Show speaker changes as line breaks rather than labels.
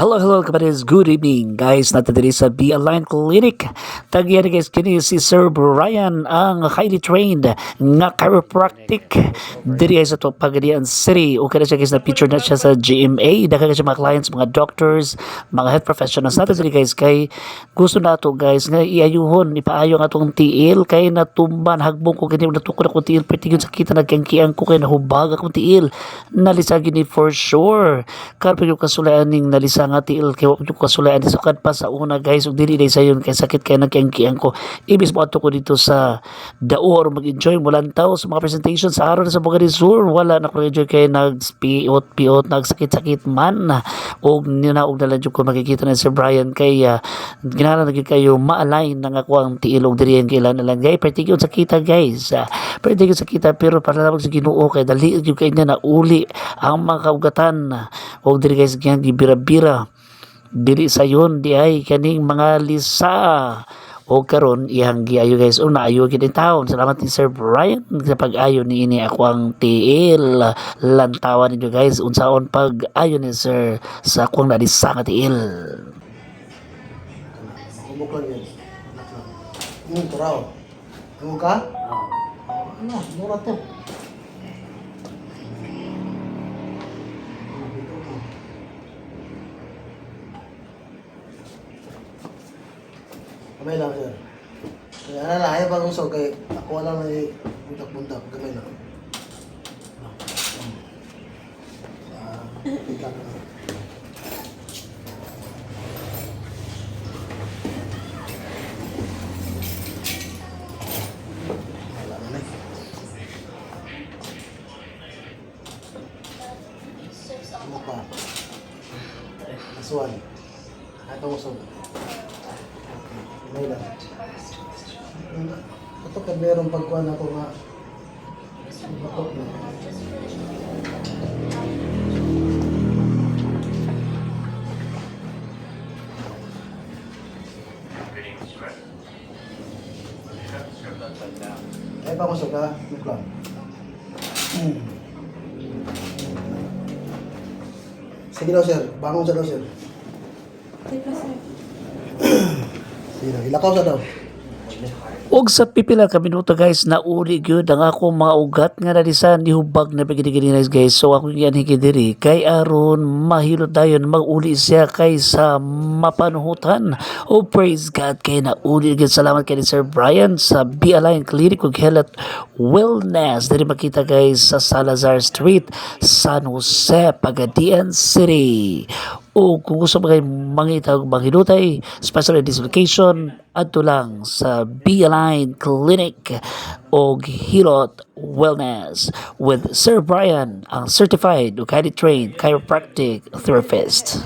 Hello, kapatid. Good evening, guys. Natin diri sa Be Aligned Clinic. Tagyan guys, kini si Sir Brian, ang highly trained nga chiropractic diri sa to Pagadian City. Okay na siya guys, na picture na siya sa GMA. Daghang siya mga clients, mga doctors, mga health professionals natin diri guys. Kay gusto nato guys nga iayuhon, ipaayo nga atong tiil kay natumban hagbong ko kini natukod ako tiil pertigyon sa kita nagkangkian ko kay nahubag akong tiil. Nalisagi ni for sure. Karpo yung kasulayan ning nalisa nga tiil kay wa yung kasulayan ni sukad pa sa una guys ug dili day sayon kay sakit kay nagkangkian ko. Ibis mo ato ko dito sa Daor mag-enjoy mulantaw sa mga presentation sa araw na sa Bugadi Sur. Wala na ko enjoy kay nagpiot-piot nagsakit-sakit man og ninaog na lang ko makikita na si Brian kay ginahan na kayo ma-align nang ako ang tiil og diri kay ilan lang guys pertigyon sa kita guys. Pertigyon sa kita pero para lang sa Ginoo kay dali gyud kay na uli ang mga kaugatan og diri guys gyang gibira-bira dili sayon di ay kaning mga lisa o karon iyang giayo guys o naayo gid in town. Salamat ni Sir Brian sa pag-ayo ni ini ako ang tiil. Lantawan ninyo guys unsaon pag-ayo ni Sir sa akong nalisa nga tiil.
Kumuk lang yun. Turaw. Kumuk ka? Ano, mura to. Gamay lang, sir. Kaya ano lang, ayaw pang usog kay ako lang na buntak-buntak. Gamay lang. Tika na. Wala na eh. Ano pa? Aswan. Ayaw usog. May lang. Ito ka merong pagkuhan ako nga batok na. Ay pa kusog ka, muklang. Sige daw sir, bangon sa daw sir.
Sige, sir.
Sige, ilakaw sa daw.
Og sa pipila ka minuto guys na uli gyud ang ako mga ugat nga nalisa nihubag na pagiging guys. So ako yan hikidiri kay aron mahilot dayon mag-uli siya kay sa mapanuhutan. Oh praise God kay na uli gyud. Salamat kay ni Sir Brian sa Be Aligned Clinic ug Health Wellness diri makita guys sa Salazar Street, San Jose, Pagadian City. O kung gusto mo kayo mangita o manghilutay, special dislocation, adto lang sa Be Aligned Clinic o Hilot Wellness with Sir Brian, ang certified o highly trained chiropractic therapist.